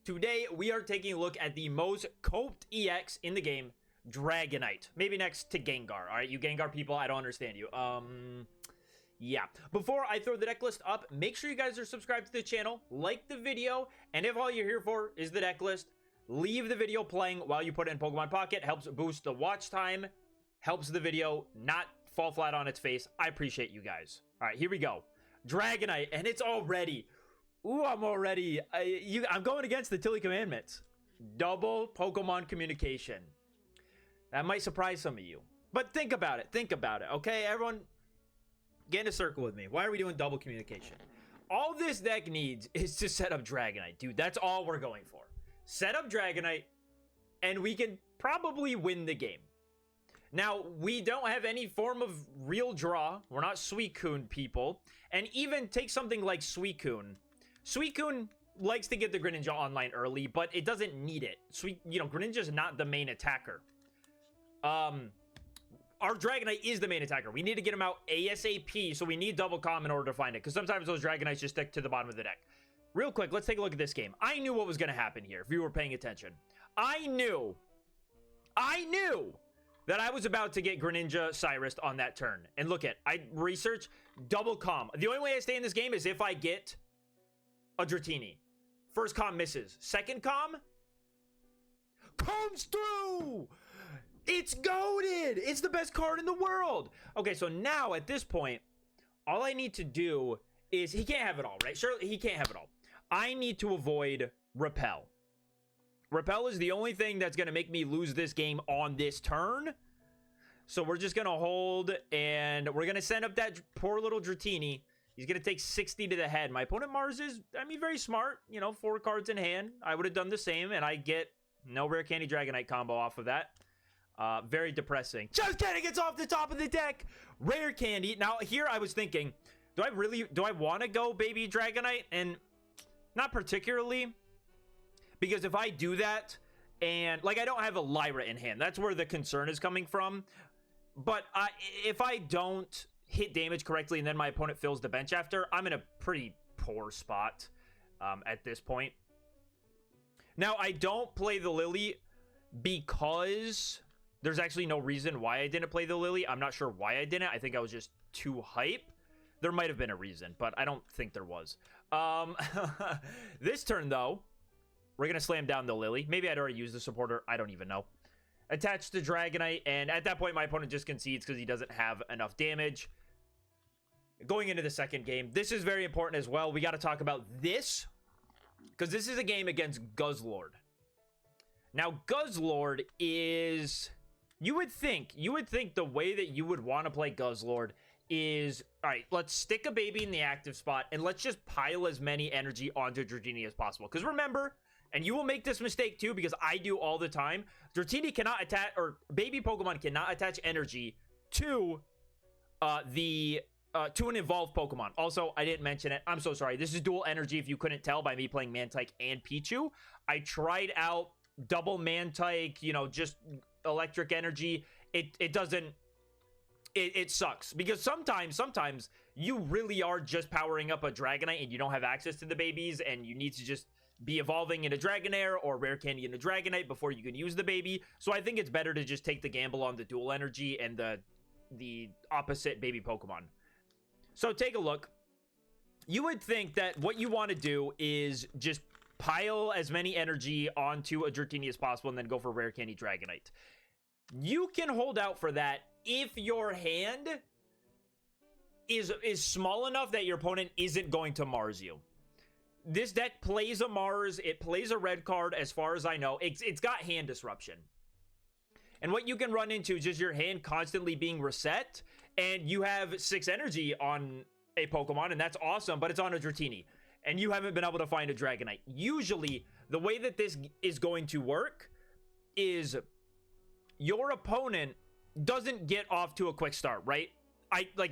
Today, we are taking a look at the most coped EX in the game, Dragonite. Maybe next to Gengar. All right, you Gengar people, I don't understand you. Yeah. Before I throw the deck list up, make sure you guys are subscribed to the channel, like the video, and if all you're here for is the deck list, leave the video playing while you put it in Pokemon Pocket. Helps boost the watch time, helps the video not fall flat on its face. I appreciate you guys. All right, here we go. Dragonite, and it's already... Ooh, I'm going against the Tilly Commandments. Double Pokemon communication. That might surprise some of you. But think about it. Think about it. Okay, everyone, get in a circle with me. Why are we doing double communication? All this deck needs is to set up Dragonite. Dude, that's all we're going for. Set up Dragonite, and we can probably win the game. Now, we don't have any form of real draw. We're not Suicune people. And even take something like Suicune. Suicune likes to get the Greninja online early, but it doesn't need it. Greninja's not the main attacker. Our Dragonite is the main attacker. We need to get him out ASAP, so we need double calm in order to find it, because sometimes those Dragonites just stick to the bottom of the deck. Real quick, let's take a look at this game. I knew what was going to happen here, if you were paying attention. I knew that I was about to get Greninja Cyrus on that turn. And look at, I researched double calm. The only way I stay in this game is if I get a Dratini. First calm misses. Second calm comes through. It's goated. It's the best card in the world. Okay, so now at this point, all I need to do is, he can't have it all, right? Surely he can't have it all. I need to avoid Repel. Repel is the only thing that's going to make me lose this game on this turn. So we're just going to hold, and we're going to send up that poor little Dratini. He's going to take 60 to the head. My opponent Mars is, very smart. 4 cards in hand. I would have done the same, and I get no Rare Candy Dragonite combo off of that. Very depressing. Just kidding, it's off the top of the deck. Rare Candy. Now, here I was thinking, do I want to go Baby Dragonite? And not particularly. Because if I do that, and, I don't have a Lyra in hand. That's where the concern is coming from. But if I don't hit damage correctly and then my opponent fills the bench after, I'm in a pretty poor spot at this point. Now, I don't play the Lily because there's actually no reason why I didn't play the Lily. I'm not sure why I didn't. I think I was just too hype. There might have been a reason, but I don't think there was. This turn, though, we're going to slam down the Lily. Maybe I'd already used the supporter. I don't even know. Attached to Dragonite, and at that point, my opponent just concedes because he doesn't have enough damage. Going into the second game, this is very important as well. We got to talk about this, because this is a game against Guzzlord. Now, Guzzlord is... You would think the way that you would want to play Guzzlord is... Alright, let's stick a baby in the active spot, and let's just pile as many energy onto Dratini as possible. Because remember... And you will make this mistake too, because I do all the time. Dratini cannot attach, or baby Pokemon cannot attach energy to to an evolved Pokemon. Also, I didn't mention it. I'm so sorry. This is dual energy if you couldn't tell by me playing Mantike and Pichu. I tried out double Mantike, just electric energy. It doesn't, it sucks. Because sometimes you really are just powering up a Dragonite and you don't have access to the babies and you need to just be evolving into Dragonair or Rare Candy into Dragonite before you can use the baby. So I think it's better to just take the gamble on the dual energy and the opposite baby Pokemon. So take a look. You would think that what you want to do is just pile as many energy onto a Dratini as possible and then go for Rare Candy Dragonite. You can hold out for that if your hand is small enough that your opponent isn't going to Mars you. This deck plays a Mars. It plays a red card, as far as I know. It's got hand disruption. And what you can run into is just your hand constantly being reset, and you have 6 energy on a Pokemon, and that's awesome, but it's on a Dratini, and you haven't been able to find a Dragonite. Usually, the way that this is going to work is your opponent doesn't get off to a quick start, right?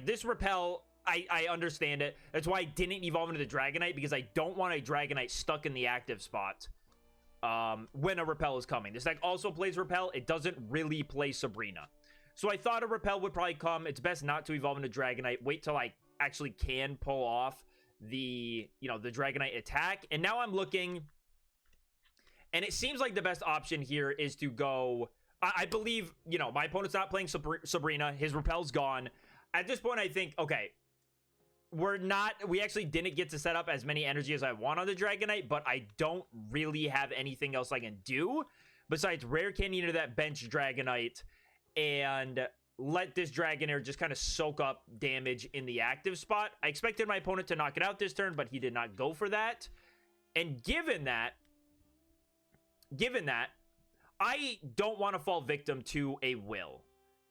This Repel... I understand it. That's why I didn't evolve into the Dragonite, because I don't want a Dragonite stuck in the active spot when a Repel is coming. This deck also plays Repel. It doesn't really play Sabrina. So I thought a Repel would probably come. It's best not to evolve into Dragonite. Wait till I actually can pull off the Dragonite attack. And now I'm looking And it seems like the best option here is to go... I believe, you know, my opponent's not playing Sabrina. His Repel's gone. At this point, I think, okay, we actually didn't get to set up as many energy as I want on the Dragonite, but I don't really have anything else I can do besides Rare Candy into that bench Dragonite and let this Dragonair just kind of soak up damage in the active spot. I expected my opponent to knock it out this turn, but he did not go for that. And given that, I don't want to fall victim to a Will.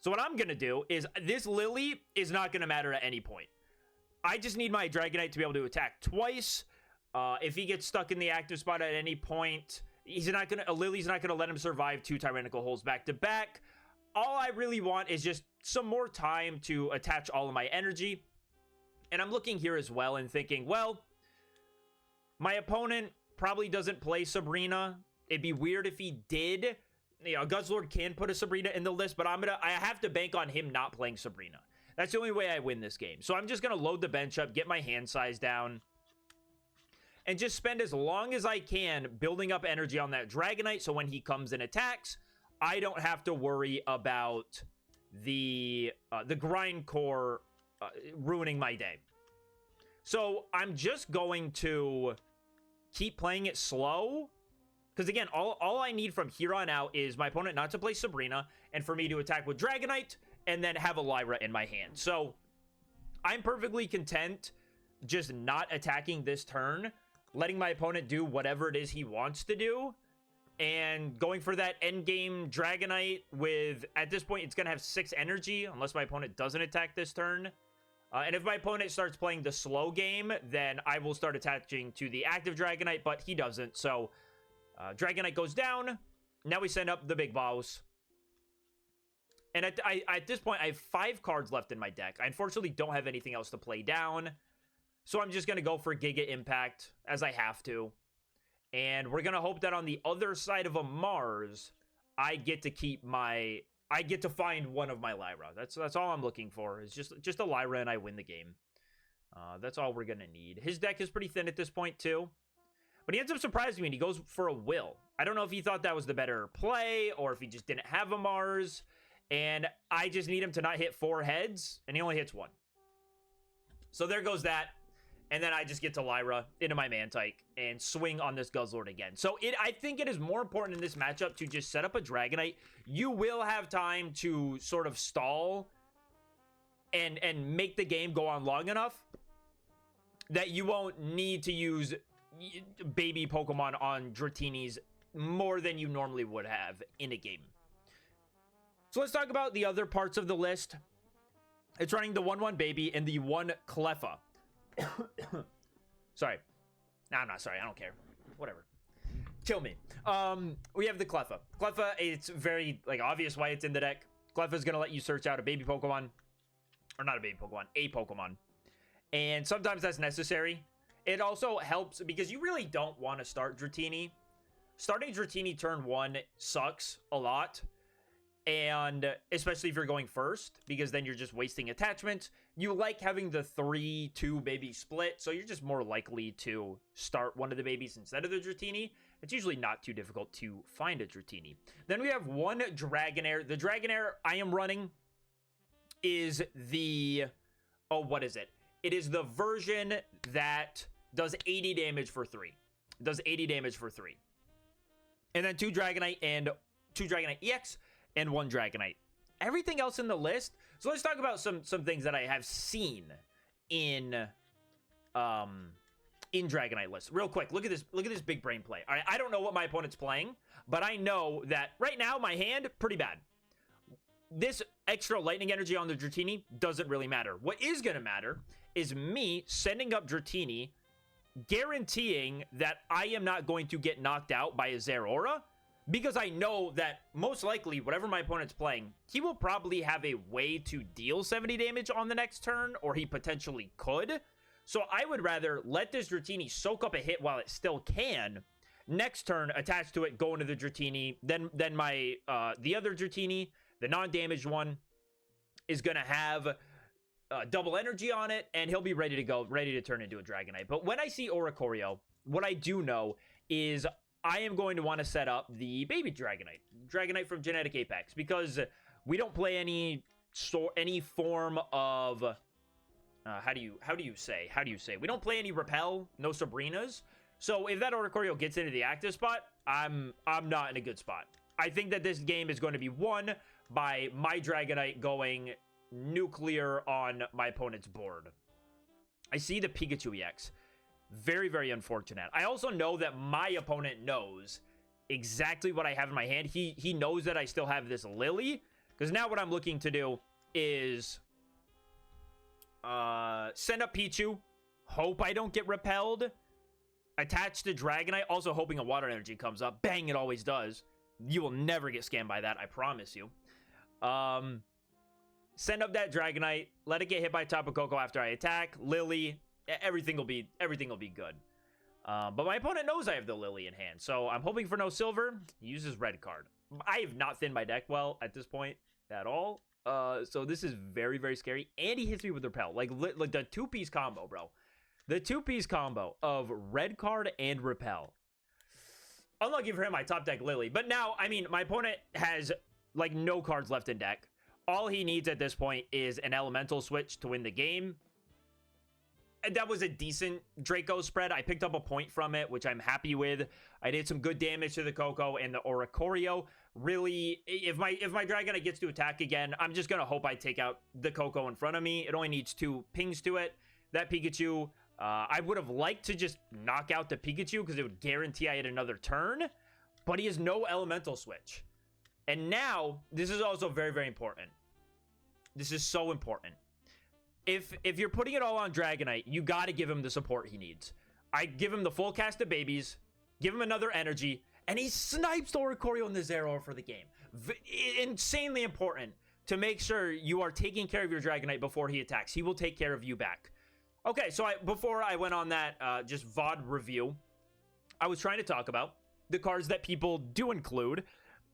So what I'm going to do is this Lily is not going to matter at any point. I just need my Dragonite to be able to attack twice. If he gets stuck in the active spot at any point, Lily's not going to let him survive 2 Tyrannical Holes back to back. All I really want is just some more time to attach all of my energy. And I'm looking here as well and thinking, well, my opponent probably doesn't play Sabrina. It'd be weird if he did. You know, Guzzlord can put a Sabrina in the list, but I have to bank on him not playing Sabrina. That's the only way I win this game. So I'm just going to load the bench up, get my hand size down, and just spend as long as I can building up energy on that Dragonite, so when he comes and attacks, I don't have to worry about the Grindcore ruining my day. So I'm just going to keep playing it slow. Because again, all I need from here on out is my opponent not to play Sabrina and for me to attack with Dragonite and then have a Lyra in my hand. So I'm perfectly content just not attacking this turn, letting my opponent do whatever it is he wants to do, and going for that endgame Dragonite with, at this point, it's going to have 6 energy unless my opponent doesn't attack this turn. And if my opponent starts playing the slow game, then I will start attaching to the active Dragonite, but he doesn't. So Dragonite goes down. Now we send up the big boss. And at this point, I have 5 cards left in my deck. I unfortunately don't have anything else to play down. So I'm just going to go for Giga Impact, as I have to. And we're going to hope that on the other side of a Mars, I get to keep my... I get to find one of my Lyra. That's all I'm looking for. Is just a Lyra and I win the game. That's all we're going to need. His deck is pretty thin at this point, too. But he ends up surprising me, and he goes for a Will. I don't know if he thought that was the better play, or if he just didn't have a Mars. And I just need him to not hit 4 heads, and he only hits 1. So there goes that. And then I just get to Lyra into my Mantike and swing on this Guzzlord again. So I think it is more important in this matchup to just set up a Dragonite. You will have time to sort of stall and make the game go on long enough that you won't need to use baby Pokemon on Dratinis more than you normally would have in a game. So let's talk about the other parts of the list. It's running the 1-1 baby and the 1 Cleffa. Sorry. No, I'm not sorry. I don't care. Whatever. Kill me. We have the Cleffa. Cleffa, it's very obvious why it's in the deck. Cleffa is going to let you search out a baby Pokemon. Or not a baby Pokemon. A Pokemon. And sometimes that's necessary. It also helps because you really don't want to start Dratini. Starting Dratini turn 1 sucks a lot. And especially if you're going first, because then you're just wasting attachments. You like having the 3-2 baby split, so you're just more likely to start one of the babies instead of the Dratini. It's usually not too difficult to find a Dratini. Then we have 1 Dragonair. The Dragonair I am running is the... Oh, what is it? It is the version that does 80 damage for 3. It does 80 damage for 3. And then 2 Dragonite and 2 Dragonite EX and 1 Dragonite. Everything else in the list. So let's talk about some things that I have seen in Dragonite lists. Real quick, look at this big brain play. All right, I don't know what my opponent's playing, but I know that right now my hand pretty bad. This extra lightning energy on the Dratini doesn't really matter. What is going to matter is me sending up Dratini, guaranteeing that I am not going to get knocked out by a Zeraora. Because I know that most likely, whatever my opponent's playing, he will probably have a way to deal 70 damage on the next turn, or he potentially could. So I would rather let this Dratini soak up a hit while it still can. Next turn, attach to it, go into the Dratini. Then my the other Dratini, the non-damaged one, is going to have double energy on it, and he'll be ready to go, ready to turn into a Dragonite. But when I see Oricorio, what I do know is I am going to want to set up the baby Dragonite from Genetic Apex, because we don't play any form of how do you say we don't play any Repel, no Sabrinas. So if that Oricorio gets into the active spot, I'm not in a good spot. I think that this game is going to be won by my Dragonite going nuclear on my opponent's board. I see the Pikachu EX. Very, very unfortunate. I also know that my opponent knows exactly what I have in my hand. He knows that I still have this Lily, because now what I'm looking to do is send up Pichu, hope I don't get repelled, attach the Dragonite, also hoping a Water Energy comes up. Bang, it always does. You will never get scammed by that, I promise you. Send up that Dragonite, let it get hit by Tapu Koko after I attack. Lily, everything will be good. But my opponent knows I have the Lily in hand, so I'm hoping for no silver. He uses red card. I have not thinned my deck well at this point at all. So this is very, very scary. And he hits me with Repel. Like the two-piece combo, bro. The two-piece combo of red card and Repel. Unlucky for him, I top deck Lily. But now, I mean, my opponent has like no cards left in deck. All he needs at this point is an elemental switch to win the game. And that was a decent Draco spread. I picked up a point from it, which I'm happy with. I did some good damage to the Koko and the Oricorio. Really, if my Dragonite gets to attack again, I'm just going to hope I take out the Koko in front of me. It only needs 2 pings to it. That Pikachu, I would have liked to just knock out the Pikachu because it would guarantee I had another turn. But he has no elemental switch. And now, this is also very, very important. This is so important. If you're putting it all on Dragonite, you got to give him the support he needs. I give him the full cast of babies, give him another energy, and he snipes the Oricorio and the Zero for the game. Insanely important to make sure you are taking care of your Dragonite before he attacks. He will take care of you back. Okay, so before I went on that just VOD review, I was trying to talk about the cards that people do include,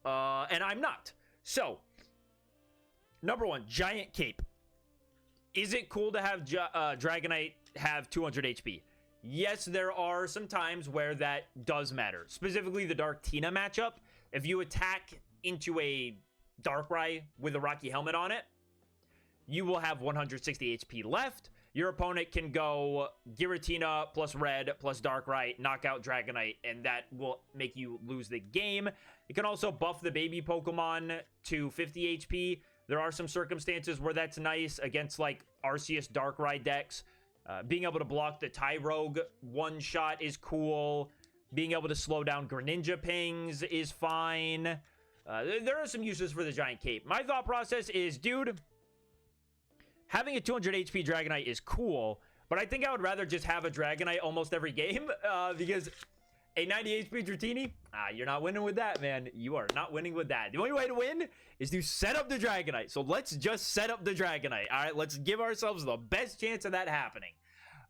and I'm not. So, number 1, Giant Cape. Is it cool to have Dragonite have 200 HP? Yes, there are some times where that does matter. Specifically, the Dark Tina matchup. If you attack into a Darkrai with a Rocky Helmet on it, you will have 160 HP left. Your opponent can go Giratina plus Red plus Darkrai, knock out Dragonite, and that will make you lose the game. It can also buff the baby Pokemon to 50 HP. There are some circumstances where that's nice against, like, Arceus Darkrai decks. Being able to block the Tyrogue one-shot is cool. Being able to slow down Greninja pings is fine. There are some uses for the Giant Cape. My thought process is, dude, having a 200 HP Dragonite is cool, but I think I would rather just have a Dragonite almost every game, because a 90 HP Dratini, you're not winning with that, man. You are not winning with that. The only way to win is to set up the Dragonite. So let's just set up the Dragonite. All right, let's give ourselves the best chance of that happening.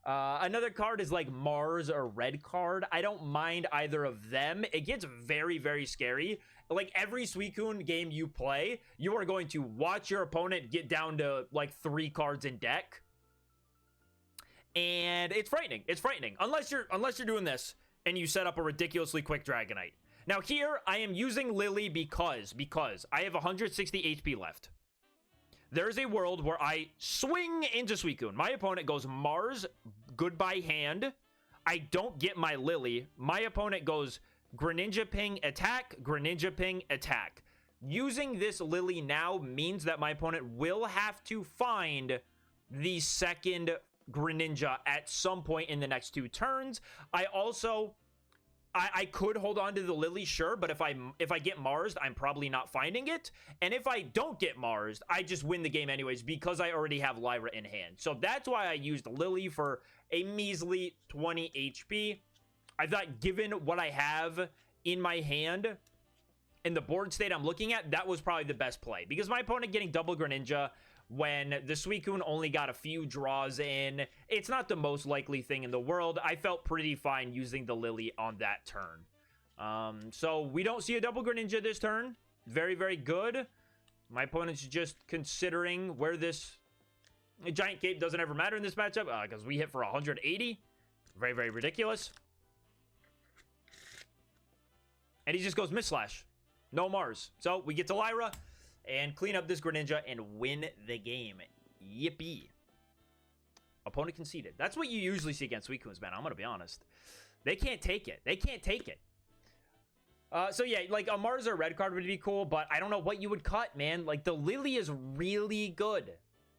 Another card is like Mars or Red card. I don't mind either of them. It gets very, very scary. Like every Suicune game you play, you are going to watch your opponent get down to like 3 cards in deck. And it's frightening. It's frightening. Unless you're doing this and you set up a ridiculously quick Dragonite. Now here, I am using Lily because I have 160 HP left. There's a world where I swing into Suicune. My opponent goes Mars, goodbye hand. I don't get my Lily. My opponent goes Greninja Ping, attack, Greninja Ping, attack. Using this Lily now means that my opponent will have to find the second Greninja at some point in the next 2 turns. I could hold on to the Lily, sure, but if I get Marsed, I'm probably not finding it. And if I don't get Marsed, I just win the game anyways because I already have Lyra in hand. So that's why I used Lily for a measly 20 HP. I thought given what I have in my hand and the board state I'm looking at, that was probably the best play. Because my opponent getting double Greninja when the Suicune only got a few draws in, it's not the most likely thing in the world. I felt pretty fine using the Lily on that turn. So we don't see a double Greninja this turn. Very, very good. My opponent's just considering where this Giant Cape doesn't ever matter in this matchup because we hit for 180. Very, very ridiculous. And he just goes Mist Slash. No Mars. So we get to Lyra and clean up this Greninja and win the game. Yippee. Opponent conceded. That's what you usually see against Suicunes, man. I'm going to be honest. They can't take it. They can't take it. So yeah, like a Mars or red card would be cool, but I don't know what you would cut, man. Like the Lily is really good.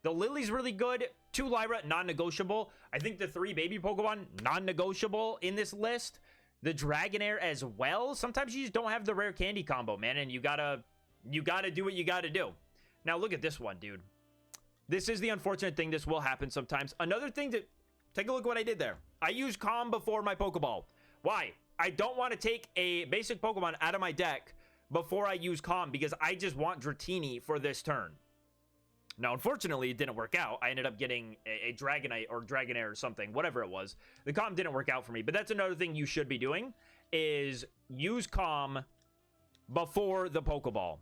The Lily's really good. 2 Lyra, non-negotiable. I think the 3 baby Pokemon, non-negotiable in this list. The Dragonair as well. Sometimes you just don't have the rare candy combo, man, and you gotta do what you gotta do. Now look at this one, dude. This is the unfortunate thing. This will happen sometimes. Another thing to take a look at what I did there. I used Calm before my Pokeball. Why? I don't want to take a basic Pokemon out of my deck before I use Calm because I just want Dratini for this turn. Now, unfortunately, it didn't work out. I ended up getting a Dragonite or Dragonair or something, whatever it was. The Calm didn't work out for me, but that's another thing you should be doing is use Calm before the Pokeball.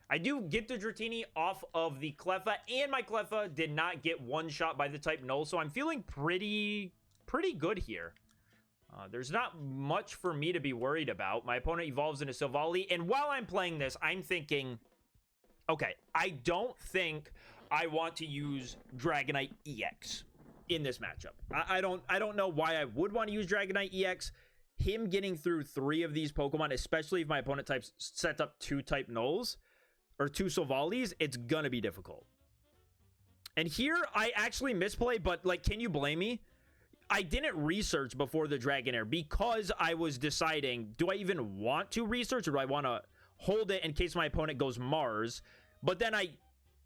I do get the Dratini off of the Cleffa, and my Cleffa did not get one shot by the type Null, so I'm feeling pretty good here. There's not much for me to be worried about. My opponent evolves into Silvally, and while I'm playing this, I'm thinking, okay, I don't think I want to use Dragonite EX in this matchup. I don't know why I would want to use Dragonite EX. Him getting through 3 of these Pokemon, especially if my opponent sets up 2 type Nulls or 2 Silvallis, it's gonna be difficult. And here, I actually misplay, but like, can you blame me? I didn't research before the Dragonair because I was deciding, do I even want to research or do I want to hold it in case my opponent goes Mars? But then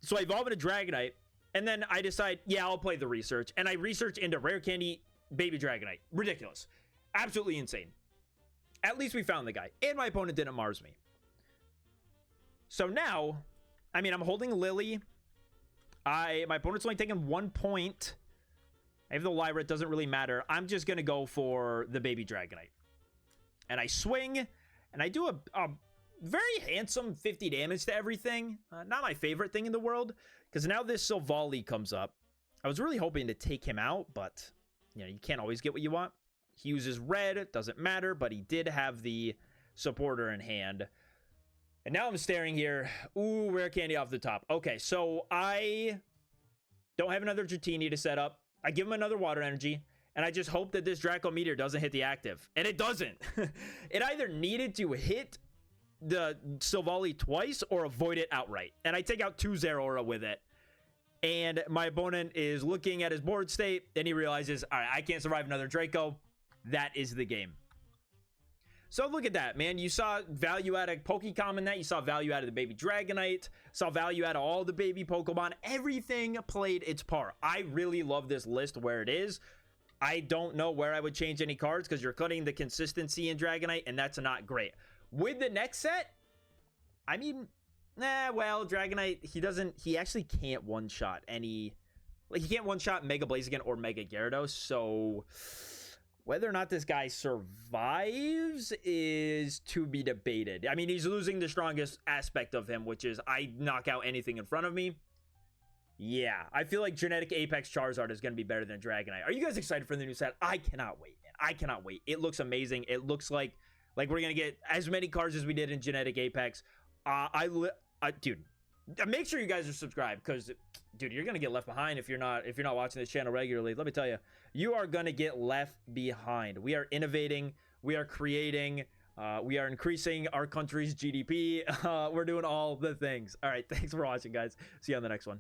so I evolve into Dragonite, and then I decide, yeah, I'll play the research. And I research into Rare Candy Baby Dragonite. Ridiculous. Absolutely insane. At least we found the guy. And my opponent didn't Mars me. So now, I mean, I'm holding Lily. My opponent's only taking 1 point. I have the Lyra, it doesn't really matter. I'm just going to go for the Baby Dragonite. And I swing, and I do a very handsome 50 damage to everything. Not my favorite thing in the world, because now this Silvally comes up. I was really hoping to take him out, but you know, you can't always get what you want. He uses red, it doesn't matter, but he did have the supporter in hand. And now I'm staring here. Ooh, rare candy off the top. Okay, so I don't have another Dratini to set up. I give him another water energy, and I just hope that this Draco Meteor doesn't hit the active. And it doesn't. It either needed to hit the Silvally twice or avoid it outright. And I take out 2 Zeraora with it. And my opponent is looking at his board state, and he realizes, all right, I can't survive another Draco. That is the game. So look at that, man. You saw value out of Pokecom in that. You saw value out of the Baby Dragonite. Saw value out of all the baby Pokemon. Everything played its part. I really love this list where it is. I don't know where I would change any cards because you're cutting the consistency in Dragonite, and that's not great. With the next set, I mean, well, Dragonite, he actually can't one-shot any, like, he can't one-shot Mega Blaziken or Mega Gyarados, so whether or not this guy survives is to be debated. I mean, he's losing the strongest aspect of him, which is I knock out anything in front of me. Yeah, I feel like Genetic Apex Charizard is going to be better than Dragonite. Are you guys excited for the new set? I cannot wait, man. I cannot wait. It looks amazing. It looks like we're going to get as many cards as we did in Genetic Apex. Dude, make sure you guys are subscribed because, dude, you're going to get left behind if you're not watching this channel regularly. Let me tell you, you are going to get left behind. We are innovating. We are creating. We are increasing our country's GDP. We're doing all the things. All right, thanks for watching, guys. See you on the next one.